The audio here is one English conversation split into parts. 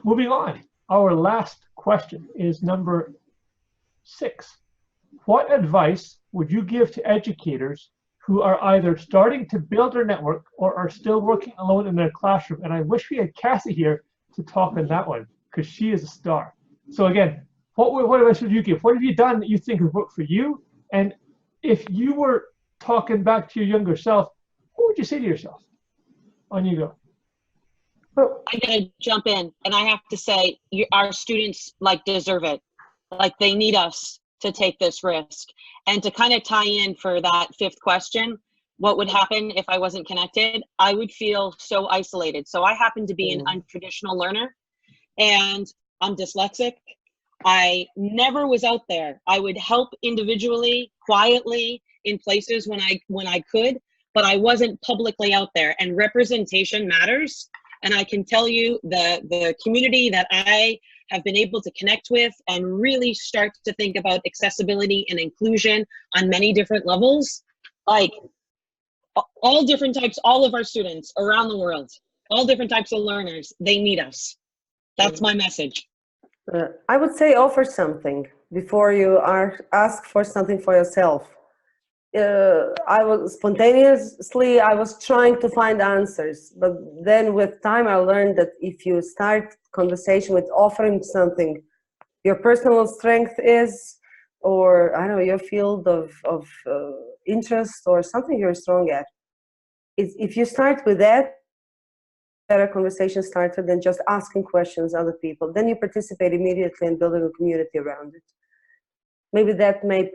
moving on. Our last question is number 6. What advice would you give to educators who are either starting to build their network or are still working alone in their classroom? And I wish we had Cassie here to talk on that one, because she is a star. So again, what advice would you give? What have you done that you think has worked for you? And if you were talking back to your younger self, what would you say to yourself? On you go. Well, I'm gonna jump in, and I have to say, our students deserve it. Like, they need us to take this risk. And to kind of tie in for that 5th question, what would happen if I wasn't connected? I would feel so isolated. So I happen to be an untraditional learner, and I'm dyslexic. I never was out there. I would help individually, quietly, in places when I could, but I wasn't publicly out there. And representation matters. And I can tell you, the community that I have been able to connect with and really start to think about accessibility and inclusion on many different levels, like all different types, all of our students around the world, all different types of learners, they need us. That's my message. I would say offer something before you ask for something for yourself. I was trying to find answers, but then with time I learned that if you start conversation with offering something, your personal strength is, or I don't know, your field of interest or something you're strong at. If you start with that, better conversation starter than just asking questions other people. Then you participate immediately in building a community around it. Maybe that may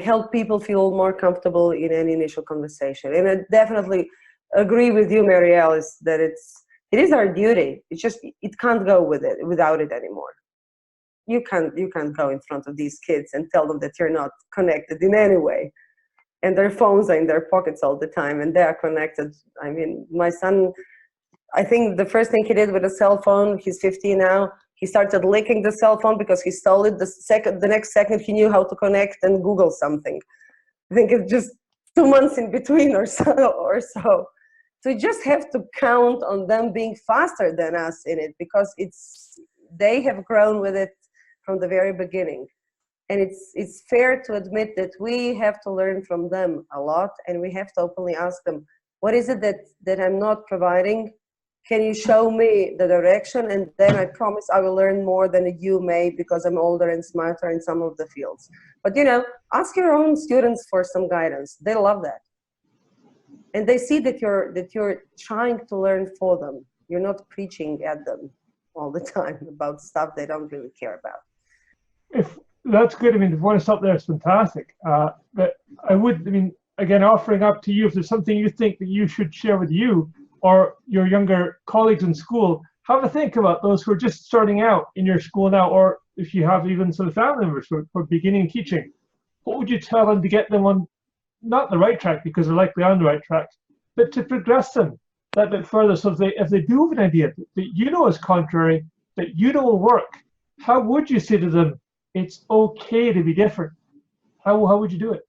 help people feel more comfortable in any initial conversation. And I definitely agree with you, Marielle, is that it is our duty. It's just, it can't go without it anymore. You can't go in front of these kids and tell them that you're not connected in any way. And their phones are in their pockets all the time, and they are connected. I mean, my son, I think the first thing he did with a cell phone, he's 15 now, he started licking the cell phone because he stole it. The next second he knew how to connect and Google something. I think it's just 2 months in between or so. So you just have to count on them being faster than us in it, because they have grown with it from the very beginning. And it's fair to admit that we have to learn from them a lot, and we have to openly ask them, what is it that I'm not providing? Can you show me the direction? And then I promise I will learn more than you may, because I'm older and smarter in some of the fields. But ask your own students for some guidance. They love that. And they see that you're trying to learn for them. You're not preaching at them all the time about stuff they don't really care about. That's good. I mean, if you want to stop there, it's fantastic. But again, offering up to you, if there's something you think that you should share with you or your younger colleagues in school, have a think about those who are just starting out in your school now, or if you have even sort of family members who are beginning teaching. What would you tell them to get them on, not the right track, because they're likely on the right track, but to progress them that bit further, so if they do have an idea that is contrary, that will work, how would you say to them, it's okay to be different? How would you do it?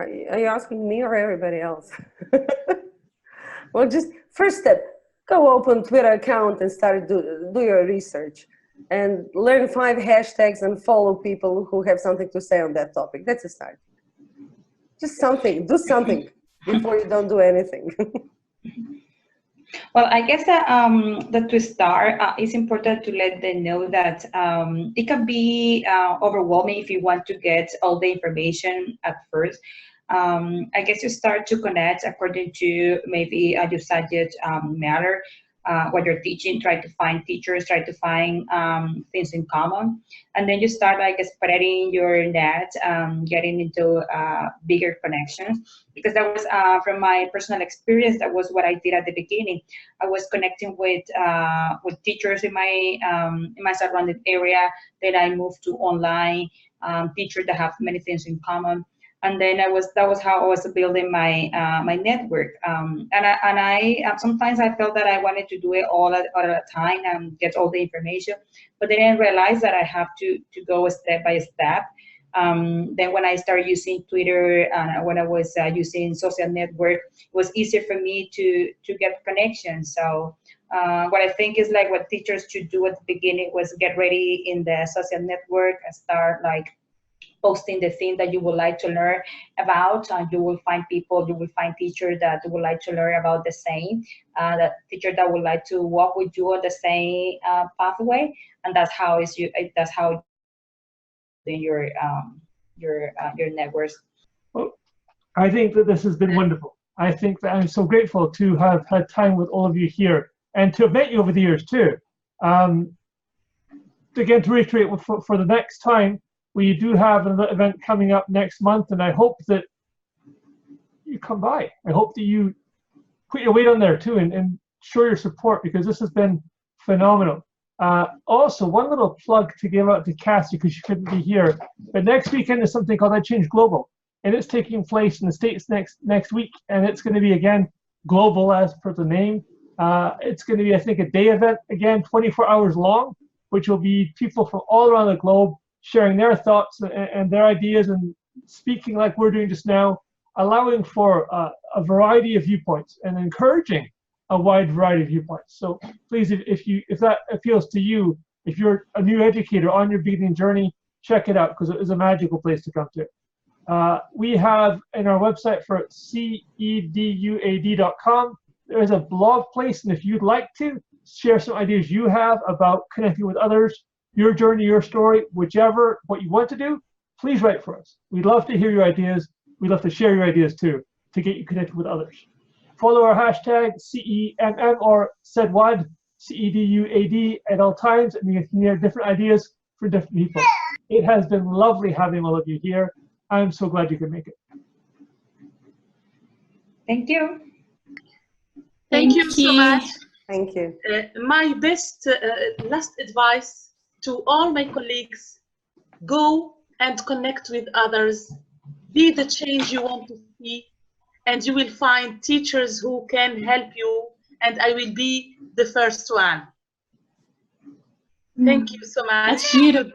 Are you asking me or everybody else? Well, just first step, go open Twitter account and start do your research and learn 5 hashtags and follow people who have something to say on that topic. That's a start. Just do something before you don't do anything. Well, I guess that to start, it's important to let them know that it can be overwhelming if you want to get all the information at first. I guess you start to connect according to maybe your subject matter, what you're teaching, try to find teachers, try to find things in common. And then you start, I guess, spreading your net, getting into bigger connections. Because that was, from my personal experience, that was what I did at the beginning. I was connecting with teachers in my surrounding area. Then I moved to online teachers that have many things in common. And then that was how I was building my my network. And I sometimes I felt that I wanted to do it all at a time and get all the information, but then I realized that I have to go step by step. Then when I started using Twitter, when I was using social network, it was easier for me to get connections. So what I think is like what teachers should do at the beginning was get ready in the social network and start like posting the thing that you would like to learn about. You will find people, you will find teachers that would like to learn about the same, that teacher that would like to walk with you on the same pathway, and that's how in your networks. Well, I think that this has been wonderful. I think that I'm so grateful to have had time with all of you here and to have met you over the years too. Again, to reiterate, for the next time, we do have an event coming up next month, and I hope that you come by. I hope that you put your weight on there too and show your support, because this has been phenomenal. Also, one little plug to give out to Cassie, because she couldn't be here, but next weekend is something called I Change Global, and it's taking place in the States next week, and it's going to be, again, global as per the name. It's going to be, I think, a day event, again, 24 hours long, which will be people from all around the globe sharing their thoughts and their ideas and speaking like we're doing just now, allowing for a variety of viewpoints and encouraging a wide variety of viewpoints. So please, if that appeals to you, if you're a new educator on your beginning journey, check it out, because it is a magical place to come to. We have in our website for ceduad.com, there is a blog place, and if you'd like to share some ideas you have about connecting with others, your journey, your story, whichever, what you want to do, please write for us. We'd love to hear your ideas. We'd love to share your ideas too, to get you connected with others. Follow our hashtag CEMM or CEDUAD, CEDUAD at all times, and you can hear different ideas for different people. It has been lovely having all of you here. I'm so glad you could make it. Thank you. Thank you so much. Thank you. My best last advice to all my colleagues: go and connect with others. Be the change you want to see, and you will find teachers who can help you, and I will be the first one. Thank you so much. That's beautiful.